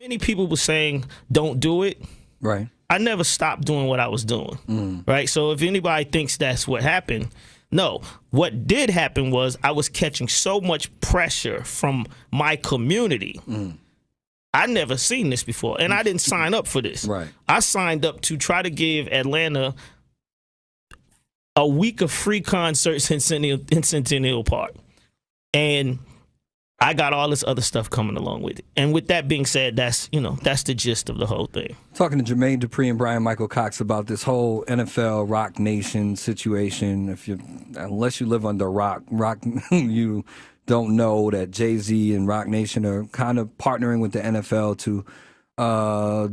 Many people were saying, don't do it. Right. I never stopped doing what I was doing. Right. So if anybody thinks that's what happened, no. What did happen was I was catching so much pressure from my community. I never seen this before, and I didn't sign up for this. Right. I signed up to try to give Atlanta a week of free concerts in Centennial Park. And I got all this other stuff coming along with it. And with that being said, that's the gist of the whole thing. Talking to Jermaine Dupri and Bryan Michael Cox about this whole NFL Rock Nation situation. Unless you live under rock, you don't know that JayZ and Rock Nation are kind of partnering with the NFL to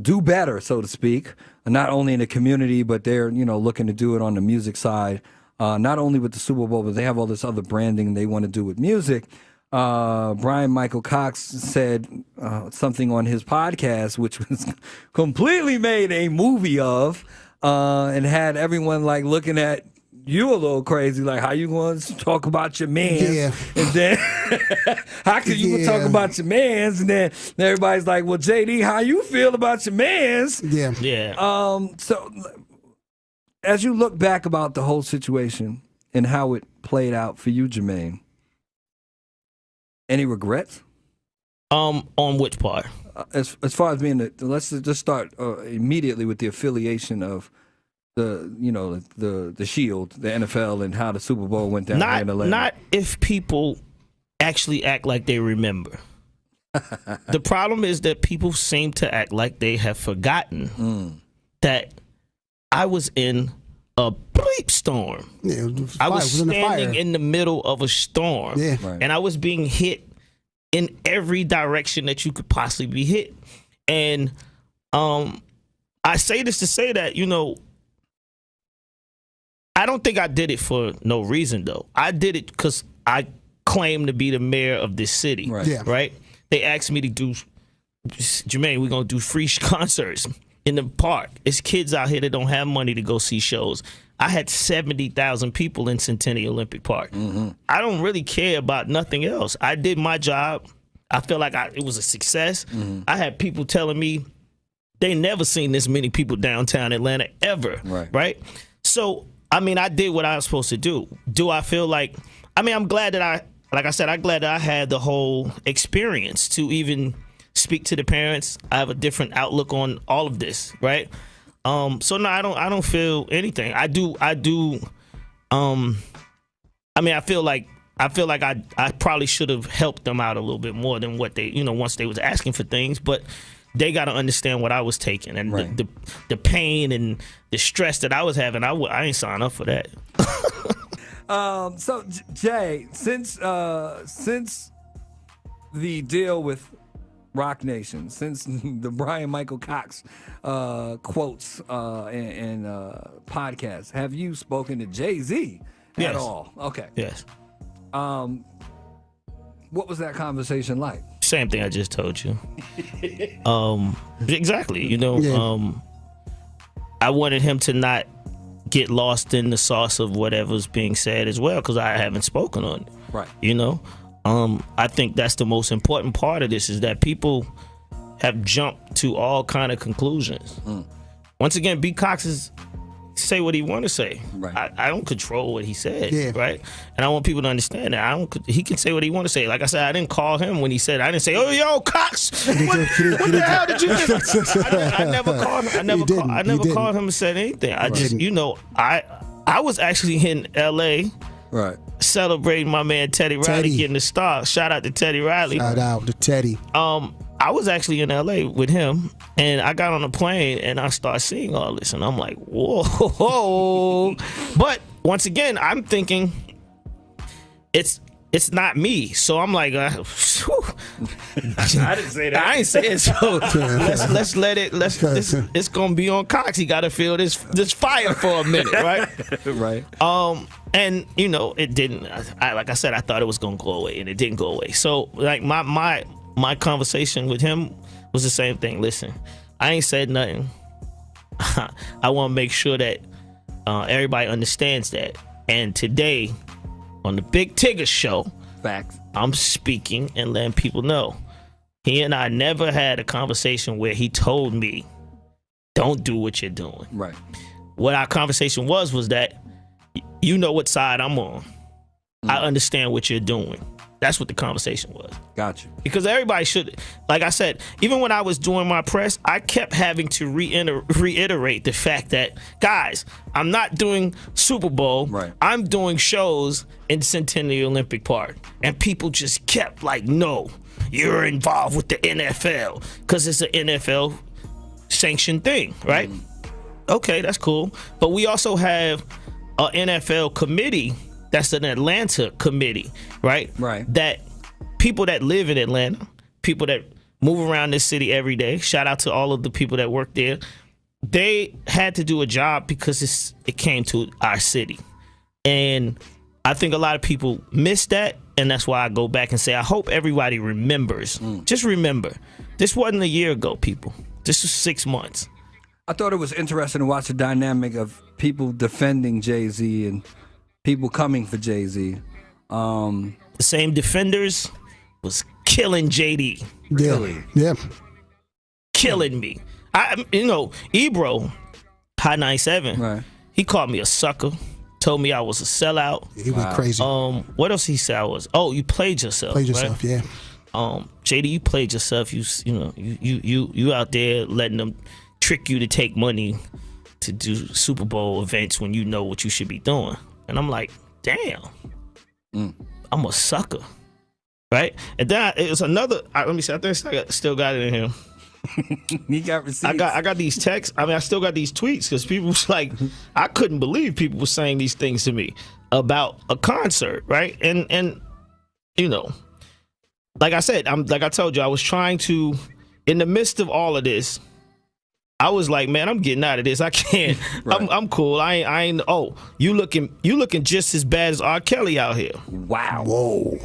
do better, so to speak. Not only in the community, but they're looking to do it on the music side. Not only with the Super Bowl, but they have all this other branding they want to do with music. Bryan Michael Cox said something on his podcast, which was completely made a movie of, and had everyone like looking at you a little crazy, like how you going to talk about your man, and then how could you talk about your mans, and then everybody's like, well, JD, how you feel about your mans? So as you look back about the whole situation and how it played out for you, Jermaine, any regrets? On which part? As far as being let's just start immediately with the affiliation of the Shield, the NFL, and how the Super Bowl went down in Atlanta. Not if people actually act like they remember. The problem is that people seem to act like they have forgotten that I was in a bleep storm. I was standing in the middle of a storm, and I was being hit in every direction that you could possibly be hit. And I say this to say that, I don't think I did it for no reason, though. I did it because I claim to be the mayor of this city, right? They asked me to do, Jermaine, we're going to do free concerts in the park. It's kids out here that don't have money to go see shows. I had 70,000 people in Centennial Olympic Park. I don't really care about nothing else. I did my job. I feel like it was a success. I had people telling me they never seen this many people downtown Atlanta ever, right? So, I did what I was supposed to do. Do I feel like, I'm glad that I'm glad that I had the whole experience to even speak to the parents. I have a different outlook on all of this, right? So no, I don't feel anything. I feel like I probably should have helped them out a little bit more than what they, once they was asking for things, but they got to understand what I was taking and the pain and the stress that I was having. I ain't signed up for that. So Jay, since the deal with Rock Nation, since the Bryan Michael Cox quotes and podcasts, have you spoken to JayZ at all? Okay. Yes. What was that conversation like? Same thing I just told you. Exactly. I wanted him to not get lost in the sauce of whatever's being said as well, because I haven't spoken on it. Right. I think that's the most important part of this, is that people have jumped to all kind of conclusions. Once again, B. Cox is say what he want to say. Right. I don't control what he said. Right. And I want people to understand that he can say what he want to say. Like I said, I didn't call him when he said, I didn't say, oh, yo, Cox, what the hell did you think? I never called him. I never called him and said anything. I just, I was actually in L.A. celebrating my man Teddy Riley getting the star. Shout out to Teddy Riley. Shout out to Teddy. I was actually in LA with him, and I got on a plane and I started seeing all this, and I'm like, whoa. But once again, I'm thinking it's not me. So I'm like, I didn't say that. I ain't say it. So let's let it. It's gonna be on Cox. He got to feel this fire for a minute, right? Right. And it didn't. Like I said, I thought it was gonna go away, and it didn't go away. So like my conversation with him was the same thing. Listen, I ain't said nothing. I want to make sure that everybody understands that. And today, on the Big Tigger show, facts, I'm speaking and letting people know He and I never had a conversation where he told me, don't do what you're doing. Right. What our conversation was that you know what side I'm on. I understand what you're doing. That's what the conversation was. Gotcha. Because everybody should, like I said, even when I was doing my press, I kept having to reiterate the fact that, guys, I'm not doing Super Bowl. Right. I'm doing shows in Centennial Olympic Park. And people just kept like, no, you're involved with the NFL because it's an NFL sanctioned thing, right? Okay, that's cool. But we also have an NFL committee. That's an Atlanta committee, right? Right. That people that live in Atlanta, people that move around this city every day, shout out to all of the people that work there, they had to do a job because it came to our city. And I think a lot of people miss that, and that's why I go back and say, I hope everybody remembers. Just remember, this wasn't a year ago, people. This was 6 months. I thought it was interesting to watch the dynamic of people defending JayZ and people coming for JayZ. The same defenders was killing JD. Really? Yeah. Killing me. Ebro, High 97, Right. he called me a sucker, told me I was a sellout. He went crazy. What else he said I was? Oh, you played yourself. Played yourself, right? yeah. JD, you played yourself. You out there letting them trick you to take money to do Super Bowl events when you know what you should be doing. And I'm like, damn, I'm a sucker, right? And then it was another. Let me see. I think I still got it in here. You got receipts. I got these texts. I mean, I still got these tweets because people was like, I couldn't believe people were saying these things to me about a concert, right? And you know, like I said, like I told you, I was trying to, in the midst of all of this, I was like, man, I'm getting out of this. I can't. Right. I'm cool. I ain't. Oh, you looking just as bad as R. Kelly out here. Wow. Whoa.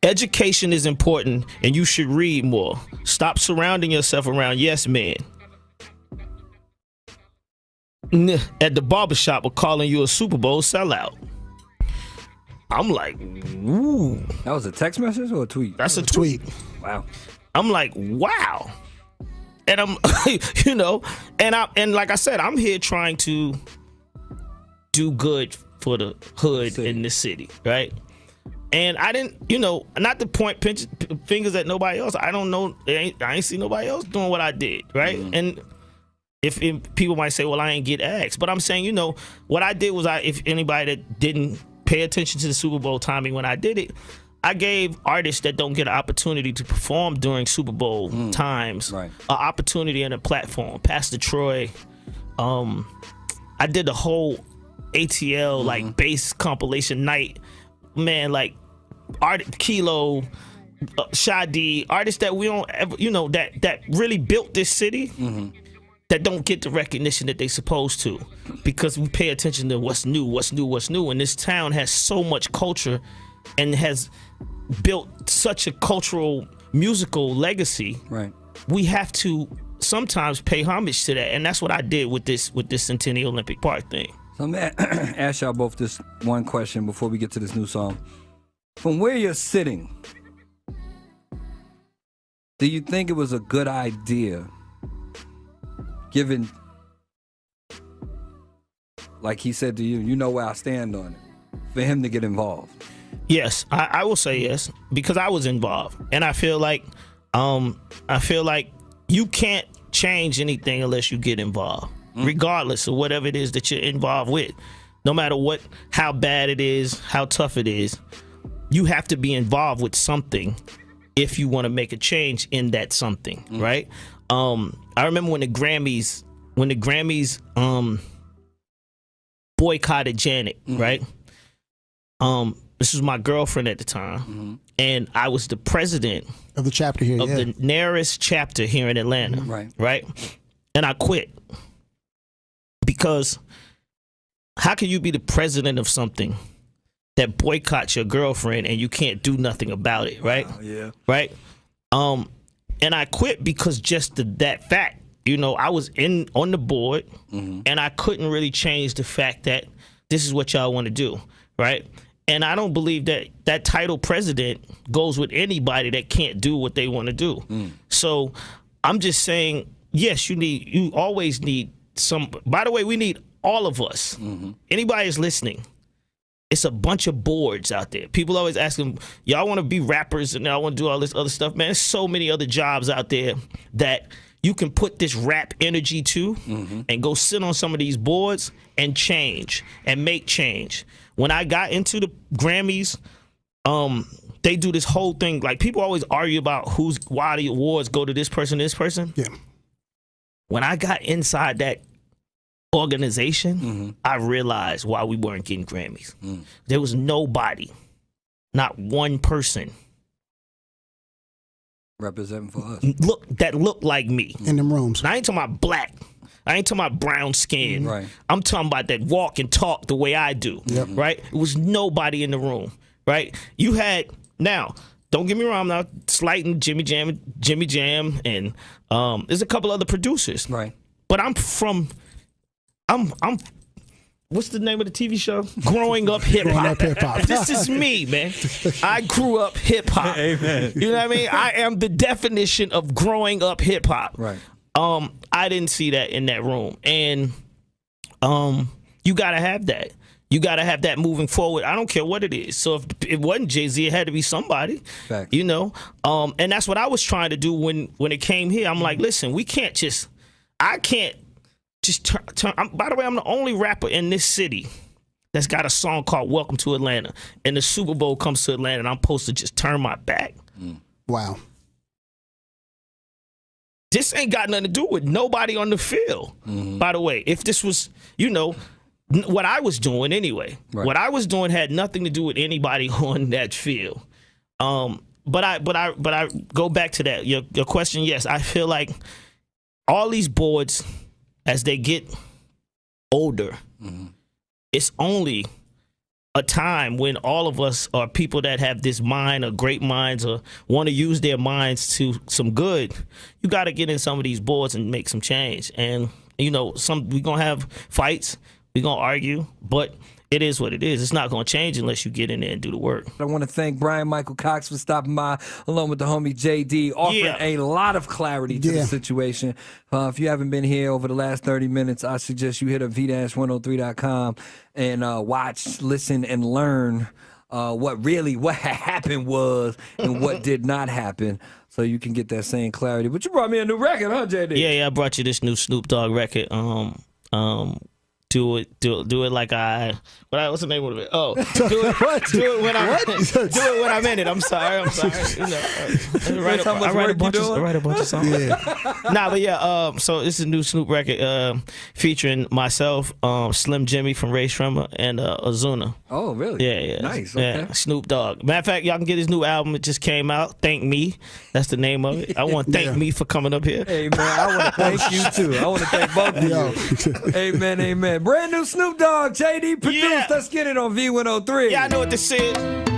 Education is important, and you should read more. Stop surrounding yourself around yes men. At the barbershop, we're calling you a Super Bowl sellout. I'm like, ooh. That was a text message or a tweet? That's a tweet. Wow. I'm like, wow. And I'm, and like I said, I'm here trying to do good for the hood in the city, right? And I didn't, not to point fingers at nobody else. I don't know. I ain't see nobody else doing what I did, right? And if people might say, well, I ain't get asked, but I'm saying, what I did was if anybody that didn't pay attention to the Super Bowl timing when I did it, I gave artists that don't get an opportunity to perform during Super Bowl times an opportunity and a platform. Pastor Troy, I did the whole ATL like bass compilation night. Man, like Kilo, Shadi, artists that we don't ever, that really built this city, that don't get the recognition that they supposed to, because we pay attention to what's new. And this town has so much culture and has built such a cultural musical legacy. Right. We have to sometimes pay homage to that, and that's what I did with this Centennial Olympic Park thing. So I'm going to ask y'all both this one question before we get to this new song. From where you're sitting, do you think it was a good idea, given, like he said to you, you know where I stand on it, for him to get involved? Yes, I will say yes, because I was involved, and I feel like you can't change anything unless you get involved, regardless of whatever it is that you're involved with. No matter how bad it is, how tough it is, you have to be involved with something if you want to make a change in that something, right? I remember when the Grammys boycotted Janet, right? This was my girlfriend at the time, and I was the president of the chapter here, of the NARIS chapter here in Atlanta, right? And I quit because how can you be the president of something that boycotts your girlfriend and you can't do nothing about it, right? Yeah. Right? And I quit because just that fact, I was on the board, and I couldn't really change the fact that this is what y'all want to do, right? And I don't believe that that title president goes with anybody that can't do what they want to do. So I'm just saying, yes, you always need some. By the way, we need all of us. Anybody is listening. It's a bunch of boards out there. People always ask them, y'all want to be rappers and y'all want to do all this other stuff. Man, there's so many other jobs out there that you can put this rap energy to and go sit on some of these boards and change and make change. When I got into the Grammys, they do this whole thing. Like, people always argue about why the awards go to this person, this person. Yeah. When I got inside that organization, I realized why we weren't getting Grammys. There was nobody, not one person representing for us that looked like me in them rooms. And I ain't talking about black. I ain't talking about brown skin. Right. I'm talking about that walk and talk the way I do. Right? It was nobody in the room. Right? You had, now, don't get me wrong, I'm not slighting Jimmy Jam, and there's a couple other producers. Right. But I'm what's the name of the TV show? Growing Up Hip Hop. This is me, man. I grew up hip hop. Amen. You know what I mean? I am the definition of growing up hip hop. Right. I didn't see that in that room, and you gotta have that. You gotta have that moving forward. I don't care what it is. So if it wasn't JayZ, it had to be somebody. Fact. You know, and that's what I was trying to do when it came here. I'm like, listen, I can't just turn. By the way, I'm the only rapper in this city that's got a song called "Welcome to Atlanta," and the Super Bowl comes to Atlanta, and I'm supposed to just turn my back. Wow. This ain't got nothing to do with nobody on the field. By the way, if this was, what I was doing anyway, what I was doing had nothing to do with anybody on that field. But I go back to that. Your question, yes, I feel like all these boards, as they get older, it's only a time when all of us are people that have this mind or great minds or want to use their minds to some good. You got to get in some of these boards and make some change. And, we're going to have fights. We're going to argue. But it is what it is. It's not going to change unless you get in there and do the work. I want to thank Bryan Michael Cox for stopping by, along with the homie JD, offering a lot of clarity to the situation. If you haven't been here over the last 30 minutes, I suggest you hit up v-103.com and watch, listen, and learn what happened was and what did not happen, so you can get that same clarity. But you brought me a new record, huh, JD? Yeah, I brought you this new Snoop Dogg record. Do it like what's the name of it? Oh, do it when I'm in it. I'm sorry. I write a bunch of songs. So this is a new Snoop record featuring myself, Slim Jimmy from Ray Shremmer, and Ozuna. Oh, really? Yeah. Nice. Okay. Yeah, Snoop Dogg. Matter of fact, y'all can get his new album. It just came out. Thank Me. That's the name of it. I want to thank me for coming up here. Hey, man, I want to thank you, too. I want to thank both of you. Amen. Brand new Snoop Dogg, JD produced. Let's get it on V103. Yeah, I know what this is.